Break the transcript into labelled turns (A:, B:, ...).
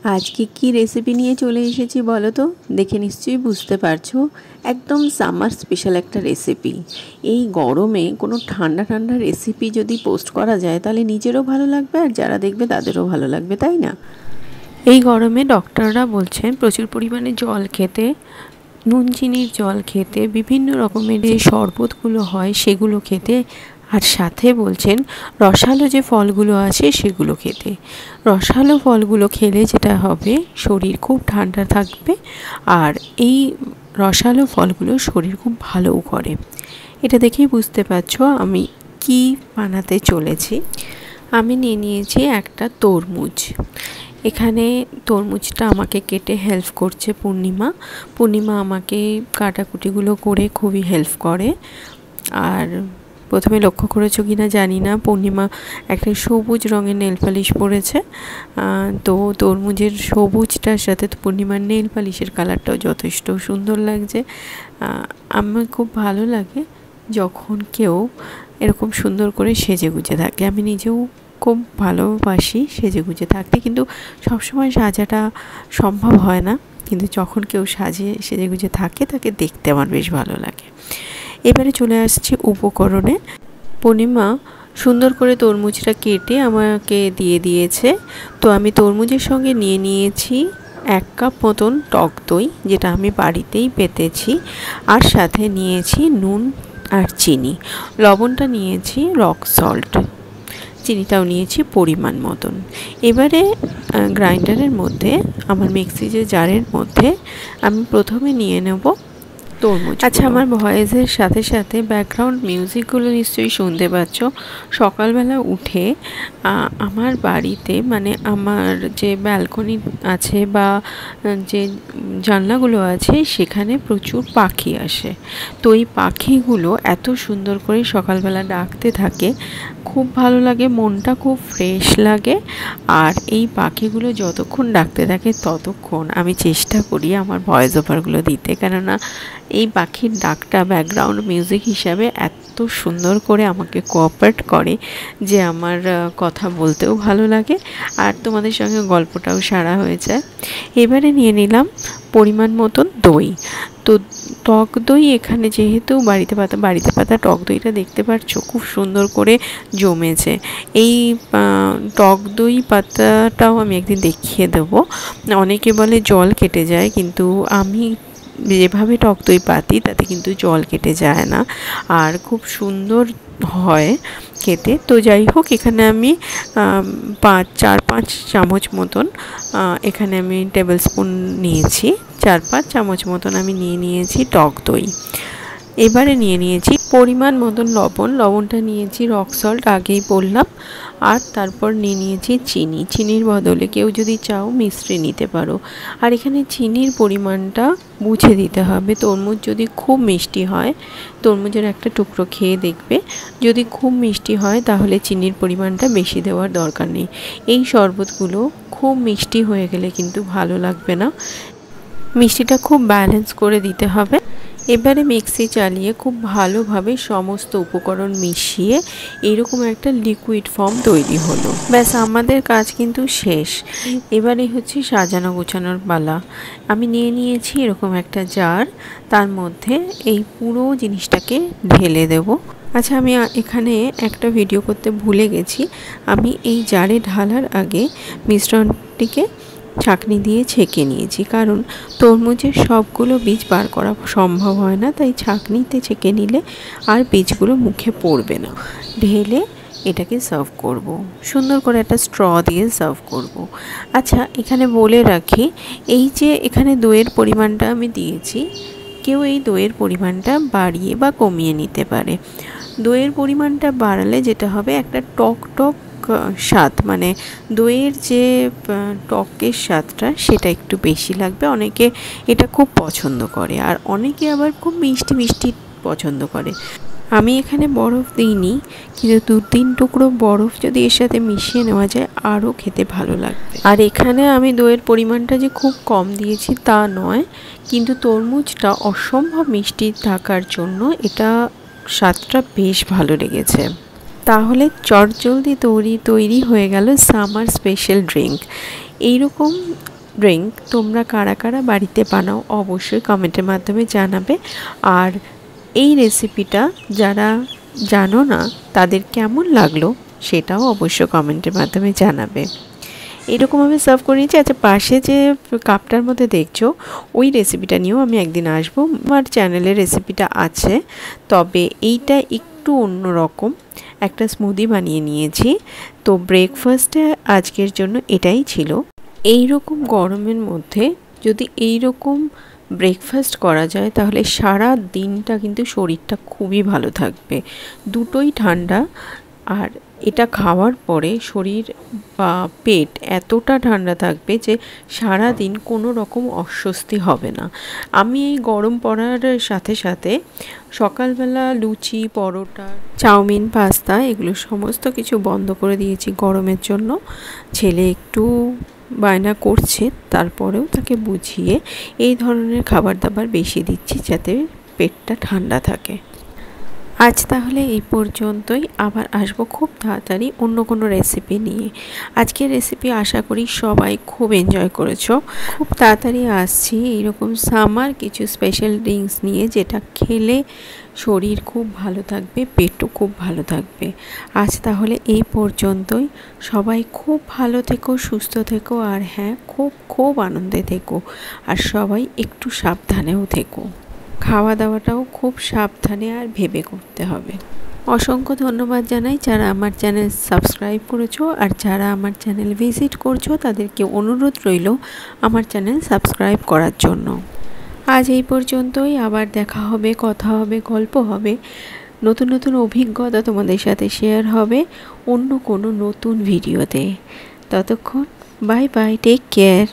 A: আজকে কি রেসিপি নিয়ে চলে এসেছি বলো তো? দেখে নিশ্চয়ই বুঝতে পারছো, একদম সামার স্পেশাল একটা রেসিপি। এই গরমে কোনো ঠান্ডা ঠান্ডা রেসিপি যদি পোস্ট করা যায় তাহলে নিজেরও ভালো লাগবে আর যারা দেখবে তাদেরও ভালো লাগবে, তাই না? এই গরমে ডক্টররা বলছেন প্রচুর পরিমাণে জল খেতে, নুন চিনির জল খেতে, বিভিন্ন রকমের যে শরবতগুলো হয় সেগুলো খেতে, আর সাথে বলছেন রসালো যে ফলগুলো আছে সেগুলো খেতে। রসালো ফলগুলো খেলে যেটা হবে, শরীর খুব ঠান্ডা থাকবে, আর এই রসালো ফলগুলো শরীর খুব ভালোও করে। এটা দেখেই বুঝতে পারছো আমি কি বানাতে চলেছি। আমি নিয়ে নিয়েছি একটা তরমুজ। এখানে তরমুজটা আমাকে কেটে হেল্প করছে পূর্ণিমা আমাকে কাটাকুটিগুলো করে খুবই হেল্প করে। আর প্রথমে লক্ষ্য করেছো কি না জানি না, পূর্ণিমা একটা সবুজ রঙের নেল পালিশ পরেছে। তো তরমুজের সবুজটার সাথে তো পূর্ণিমার নেল পালিশের কালারটাও যথেষ্ট সুন্দর লাগছে। আমার খুব ভালো লাগে যখন কেউ এরকম সুন্দর করে সেজে গুজে থাকে। আমি নিজেও খুব ভালোবাসি সেজে গুজে থাকতে, কিন্তু সবসময় সাজাটা সম্ভব হয় না। কিন্তু যখন কেউ সেজে গুজে থাকে তাকে দেখতে আমার বেশ ভালো লাগে। এবারে চলে আসছি উপকরণে। পূর্ণিমা সুন্দর করে তরমুজটা কেটে আমাকে দিয়ে দিয়েছে। তো আমি তরমুজের সঙ্গে নিয়ে নিয়েছি 1 কাপ মতন টক দই, যেটা আমি বাড়িতেই পেতেছি, আর সাথে নিয়েছি নুন আর চিনি। লবণটা নিয়েছি রক সল্ট, চিনিটাও নিয়েছি পরিমাণ মতন। এবারে গ্রাইন্ডারের মধ্যে, আমার মিক্সি যে জারের মধ্যে আমি প্রথমে নিয়ে নেব তরমুজ। আচ্ছা, আমার ভয়েসের সাথে সাথে ব্যাকগ্রাউন্ড মিউজিকগুলো নিশ্চয়ই শুনতে পাচ্ছ। সকালবেলা উঠে আমার বাড়িতে, মানে আমার যে ব্যালকনি আছে বা যে জানলাগুলো আছে সেখানে প্রচুর পাখি আসে। তো এই পাখিগুলো এত সুন্দর করে সকালবেলা ডাকতে থাকে, খুব ভালো লাগে, মনটা খুব ফ্রেশ লাগে। আর এই পাখিগুলো যতক্ষণ ডাকতে থাকে ততক্ষণ আমি চেষ্টা করি আমার ভয়েস ওভারগুলো দিতে, কেননা এই পাখির ডাকটা ব্যাকগ্রাউন্ড মিউজিক হিসাবে এত সুন্দর করে আমাকে কোঅপারেট করে যে আমার কথা বলতেও ভালো লাগে আর তোমাদের সঙ্গে গল্পটাও সারা হয়ে যায়। এবারে নিয়ে নিলাম পরিমাণ মতন দই। তো টক দই এখানে যেহেতু বাড়িতে পাতা টক দইটা দেখতে পাচ্ছ খুব সুন্দর করে জমেছে। এই টক দই পাতাটাও আমি একদিন দেখিয়ে দেবো। অনেকে বলে জল কেটে যায়, কিন্তু আমি যেভাবে টক দই পাতি তাতে কিন্তু জল কেটে যায় না, আর খুব সুন্দর হয় খেতে। তো যাই হোক, এখানে আমি 4-5 চামচ মতন, এখানে আমি টেবিল স্পুন নিয়েছি, 4-5 চামচ মতন আমি নিয়ে নিয়েছি টক দই। এবারে নিয়ে নিয়েছি পরিমাণ মতন লবণটা নিয়েছি রক সল্ট, আগেই বললাম। আর তারপর নিয়ে নিয়েছি চিনির বদলে কেউ যদি চাও মিশ্রি নিতে পারো। আর এখানে চিনির পরিমাণটা বুঝে দিতে হবে। তরমুজ যদি খুব মিষ্টি হয়, তরমুজের একটা টুকরো খেয়ে দেখবে, যদি খুব মিষ্টি হয় তাহলে চিনির পরিমাণটা বেশি দেওয়ার দরকার নেই। এই শরবতগুলো খুব মিষ্টি হয়ে গেলে কিন্তু ভালো লাগবে না, মিষ্টিটা খুব ব্যালেন্স করে দিতে হবে। এবারে মিক্সি চালিয়ে খুব ভালোভাবে সমস্ত উপকরণ মিশিয়ে এরকম একটা লিকুইড ফর্ম তৈরি হলো। ব্যাস, আমাদের কাজ কিন্তু শেষ। এবারে হচ্ছে সাজানো গোছানোর পালা। আমি নিয়ে নিয়েছি এরকম একটা জার, তার মধ্যে এই পুরো জিনিসটাকে ঢেলে দেব। আচ্ছা, আমি এখানে একটা ভিডিও করতে ভুলে গেছি। আমি এই জারে ঢালার আগে মিশ্রণটিকে ছাঁকনি দিয়ে ছেঁকে নিয়েছি, কারণ তরমুজের সবগুলো বীজ বার করা সম্ভব হয় না, তাই ছাঁকনিতে ছেঁকে নিলে আর বীজগুলো মুখে পড়বে না। ঢেলে এটাকে সার্ভ করব, সুন্দর করে একটা স্ট্র দিয়ে সার্ভ করব। আচ্ছা, এখানে বলে রাখি, এই যে এখানে দইয়ের পরিমাণটা আমি দিয়েছি, কেউ এই দইয়ের পরিমাণটা বাড়িয়ে বা কমিয়ে নিতে পারে। দইয়ের পরিমাণটা বাড়ালে যেটা হবে, একটা টক স্বাদ, মানে দইয়ের যে টকের স্বাদটা সেটা একটু বেশি লাগবে। অনেকে এটা খুব পছন্দ করে, আর অনেকে আবার খুব মিষ্টি পছন্দ করে। আমি এখানে বরফ দিইনি, কিন্তু 2-3 টুকরো বরফ যদি এর সাথে মিশিয়ে নেওয়া যায় আরও খেতে ভালো লাগবে। আর এখানে আমি দইয়ের পরিমাণটা যে খুব কম দিয়েছি তা নয়, কিন্তু তরমুজটা অসম্ভব মিষ্টি থাকার জন্য এটা স্বাদটা বেশ ভালো লেগেছে। তাহলে চটজলদি তৈরি হয়ে গেল সামার স্পেশাল ড্রিঙ্ক। এইরকম ড্রিঙ্ক তোমরা কারা কারা বাড়িতে বানাও অবশ্যই কমেন্টের মাধ্যমে জানাবে। আর এই রেসিপিটা যারা জানো না তাদের কেমন লাগলো সেটাও অবশ্যই কমেন্টের মাধ্যমে জানাবে। এরকমভাবে সার্ভ করে নিয়েছি। আচ্ছা, পাশে যে কাপটার মধ্যে দেখছো ওই রেসিপিটা নিয়েও আমি একদিন আসবো। আমার চ্যানেলে রেসিপিটা আছে, তবে এইটা একটু অন্য রকম একটা স্মুদি বানিয়ে নিয়েছি। তো ব্রেকফাস্টে আজকের জন্য এটাই ছিল। এই রকম গরমের মধ্যে যদি এই রকম ব্রেকফাস্ট করা যায় তাহলে সারা দিনটা কিন্তু শরীরটা খুবই ভালো থাকবে। দুটোই ঠান্ডা, আর এটা খাওয়ার পরে শরীর বা পেট এতটা ঠান্ডা থাকবে যে সারা দিন কোনো রকম অস্বস্তি হবে না। আমি এই গরম পড়ার সাথে সাথে সকালবেলা লুচি, পরোটা, চাউমিন, পাস্তা এগুলো সমস্ত কিছু বন্ধ করে দিয়েছি গরমের জন্য। ছেলে একটু বায়না করছে, তারপরেও তাকে বুঝিয়ে এই ধরনের খাবার দাবার বেশি দিচ্ছি যাতে পেটটা ঠান্ডা থাকে। আজ তাহলে এই পর্যন্তই, আবার আসবো খুব তাড়াতাড়ি অন্য কোনো রেসিপি নিয়ে। আজকের রেসিপি আশা করি সবাই খুব এনজয় করেছো। খুব তাড়াতাড়ি আসছি এইরকম সামার কিছু স্পেশাল ড্রিঙ্কস নিয়ে, যেটা খেলে শরীর খুব ভালো থাকবে, পেটও খুব ভালো থাকবে। আজ তাহলে এই পর্যন্তই। সবাই খুব ভালো থেকো, সুস্থ থেকো, আর হ্যাঁ, খুব খুব আনন্দে থেকো। আর সবাই একটু সাবধানেও থেকো। খাওয়া দাওয়াটাও খুব সাবধানে আর ভেবে করতে হবে। অসংখ্য ধন্যবাদ জানাই যারা আমার চ্যানেল সাবস্ক্রাইব করেছো, আর যারা আমার চ্যানেল ভিজিট করছো তাদেরকে অনুরোধ রইল আমার চ্যানেল সাবস্ক্রাইব করার জন্য। আজ এই পর্যন্তই, আবার দেখা হবে, কথা হবে, গল্প হবে, নতুন নতুন অভিজ্ঞতা তোমাদের সাথে শেয়ার হবে অন্য কোনো নতুন ভিডিওতে। ততক্ষণ বাই বাই, টেক কেয়ার।